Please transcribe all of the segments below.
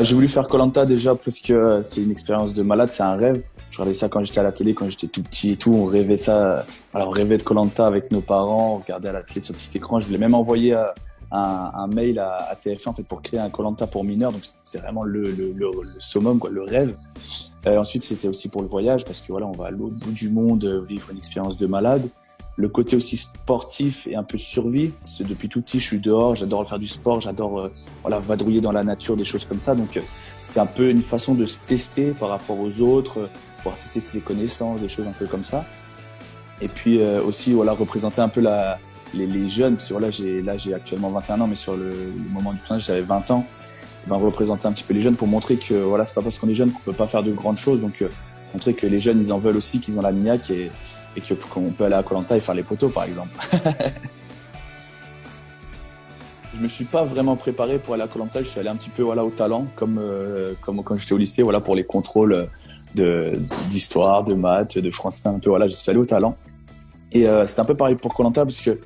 J'ai voulu faire koh déjà parce que c'est une expérience de malade, c'est un rêve. Je regardais ça quand j'étais à la télé, quand j'étais tout petit et tout. On rêvait ça. On rêvait de koh avec nos parents. On regardait à la télé sur le petit écran. Je voulais même envoyer un mail à TF1 en fait, pour créer un koh pour mineurs. Donc c'était vraiment le summum, quoi, le rêve. Ensuite, c'était aussi pour le voyage parce que voilà, on va à l'autre bout du monde vivre une expérience de malade. Le côté aussi sportif et un peu survie. Parce que depuis tout petit, je suis dehors, j'adore faire du sport, j'adore vadrouiller dans la nature, des choses comme ça. Donc, c'était un peu une façon de se tester par rapport aux autres, pouvoir tester ses connaissances, des choses un peu comme ça. Et puis aussi, représenter un peu les jeunes. Parce que j'ai actuellement 21 ans, mais sur le moment du tournage, j'avais 20 ans. Représenter un petit peu les jeunes pour montrer que c'est pas parce qu'on est jeune qu'on peut pas faire de grandes choses. Donc, montrer que les jeunes, ils en veulent aussi, qu'ils ont la niaque et qu'on peut aller à koh et faire les poteaux, par exemple. Je me suis pas vraiment préparé pour aller à koh je suis allé un petit peu au talent, comme quand j'étais au lycée, pour les contrôles d'histoire, de maths, de français, un peu, je suis allé au talent. Et c'était un peu pareil pour koh parce que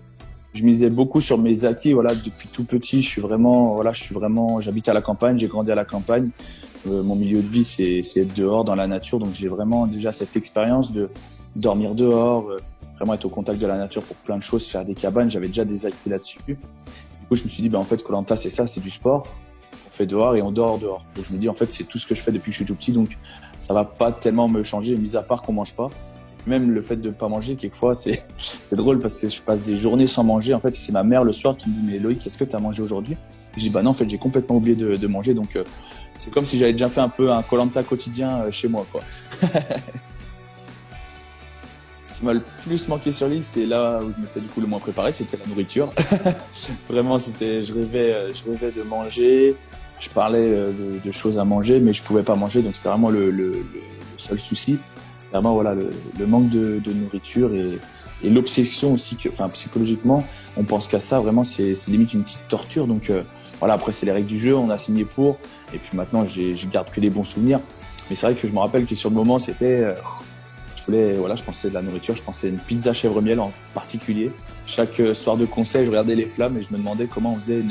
je misais beaucoup sur mes acquis, depuis tout petit, j'habite à la campagne, j'ai grandi à la campagne. Mon milieu de vie, c'est être dehors dans la nature, donc j'ai vraiment déjà cette expérience de dormir dehors, vraiment être au contact de la nature pour plein de choses, faire des cabanes, j'avais déjà des acquis là-dessus. Du coup, je me suis dit, en fait, koh c'est ça, c'est du sport, on fait dehors et on dort dehors. Donc je me dis, en fait, c'est tout ce que je fais depuis que je suis tout petit, donc ça va pas tellement me changer, mis à part qu'on mange pas. Même le fait de pas manger, quelquefois, c'est drôle parce que je passe des journées sans manger. En fait, c'est ma mère le soir qui me dit, mais Loïc, qu'est-ce que tu as mangé aujourd'hui? Je dis, non, en fait, j'ai complètement oublié de manger. Donc, c'est comme si j'avais déjà fait un peu un koh quotidien chez moi, quoi. Ce qui m'a le plus manqué sur l'île, c'est là où je m'étais du coup le moins préparé, c'était la nourriture. Vraiment, je rêvais de manger. Je parlais de choses à manger, mais je pouvais pas manger. Donc, c'était vraiment le seul souci. C'était vraiment le manque de nourriture et l'obsession aussi psychologiquement, on pense qu'à ça. Vraiment, c'est limite une petite torture. Donc, après, c'est les règles du jeu. On a signé pour. Et puis maintenant, je garde que des bons souvenirs. Mais c'est vrai que je me rappelle que sur le moment, c'était je pensais de la nourriture, je pensais à une pizza chèvre miel en particulier. Chaque soir de conseil, je regardais les flammes et je me demandais comment on faisait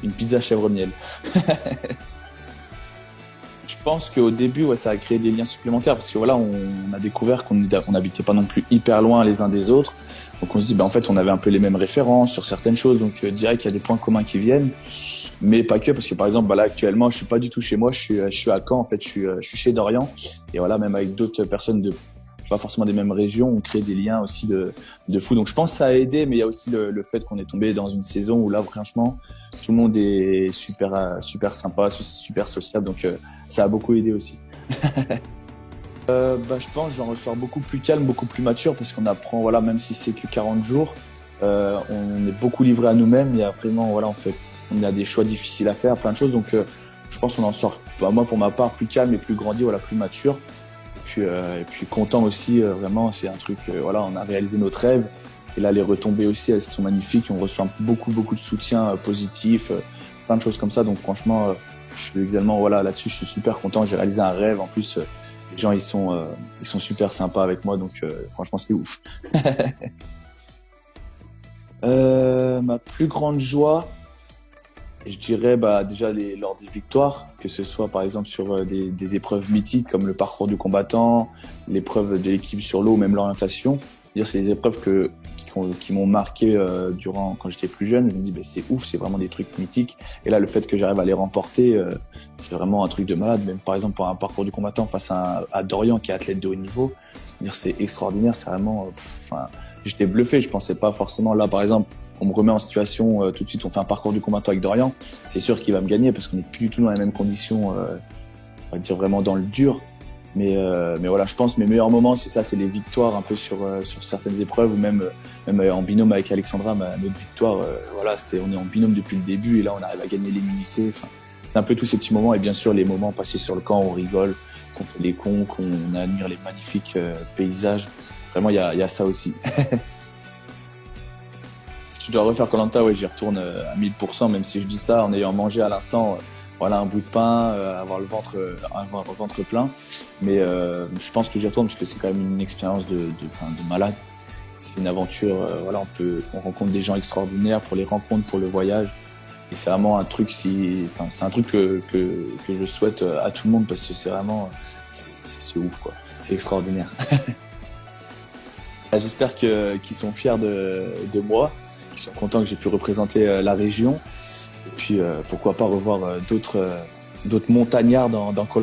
une pizza chèvre miel. Je pense qu'au début, ça a créé des liens supplémentaires parce que on a découvert qu'on n'habitait pas non plus hyper loin les uns des autres. Donc on se dit, en fait, on avait un peu les mêmes références sur certaines choses. Donc direct, il y a des points communs qui viennent, mais pas que parce que par exemple, là actuellement, je suis pas du tout chez moi, je suis à Caen en fait, je suis chez Dorian et même avec d'autres personnes de pas forcément des mêmes régions, on crée des liens aussi de fou. Donc je pense que ça a aidé, mais il y a aussi le fait qu'on est tombé dans une saison où là, franchement, tout le monde est super sympa, super sociable. Donc ça a beaucoup aidé aussi. Je pense que j'en ressors beaucoup plus calme, beaucoup plus mature parce qu'on apprend, même si c'est que 40 jours, on est beaucoup livré à nous-mêmes. Il y a vraiment, on a des choix difficiles à faire, plein de choses. Donc je pense qu'on en sort, moi pour ma part, plus calme et plus grandi, plus mature. Et puis content aussi, vraiment, c'est un truc, on a réalisé notre rêve. Et là, les retombées aussi, elles sont magnifiques. On reçoit beaucoup de soutien positif, plein de choses comme ça. Donc franchement, je suis également, là-dessus, je suis super content. J'ai réalisé un rêve. En plus, les gens, ils sont super sympas avec moi. Donc franchement, c'est ouf. Ma plus grande joie, je dirais déjà lors des victoires, que ce soit par exemple sur des épreuves mythiques comme le parcours du combattant, l'épreuve de l'équipe sur l'eau ou même l'orientation. C'est des épreuves qui m'ont marqué quand j'étais plus jeune. Je me dis c'est ouf, c'est vraiment des trucs mythiques. Et là, le fait que j'arrive à les remporter, c'est vraiment un truc de malade. Même par exemple pour un parcours du combattant face à Dorian qui est athlète de haut niveau, c'est extraordinaire. C'est vraiment, j'étais bluffé. Je pensais pas forcément là, par exemple. On me remet en situation tout de suite, on fait un parcours du combattant avec Dorian, c'est sûr qu'il va me gagner parce qu'on n'est plus du tout dans les mêmes conditions, on va dire vraiment dans le dur. Mais je pense que mes meilleurs moments, c'est ça, c'est les victoires un peu sur certaines épreuves ou même en binôme avec Alexandra, notre victoire, on est en binôme depuis le début et là on arrive à gagner l'immunité. C'est un peu tous ces petits moments et bien sûr les moments passés sur le camp, on rigole, qu'on fait les cons, qu'on admire les magnifiques paysages. Vraiment, il y a ça aussi. Si je dois refaire koh j'y retourne à 1000%, même si je dis ça en ayant mangé à l'instant, un bout de pain, avoir le ventre plein. Mais je pense que j'y retourne parce que c'est quand même une expérience de malade. C'est une aventure, on rencontre des gens extraordinaires pour les rencontres, pour le voyage. Et c'est vraiment un truc enfin, c'est un truc que je souhaite à tout le monde parce que c'est vraiment, c'est ouf, quoi. C'est extraordinaire. J'espère qu'ils sont fiers de moi, qu'ils sont contents que j'ai pu représenter la région. Et puis, pourquoi pas revoir d'autres montagnards dans koh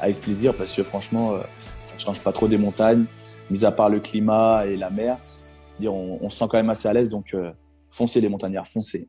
avec plaisir, parce que franchement, ça ne change pas trop des montagnes, mis à part le climat et la mer. On se sent quand même assez à l'aise, donc foncez les montagnards, foncez.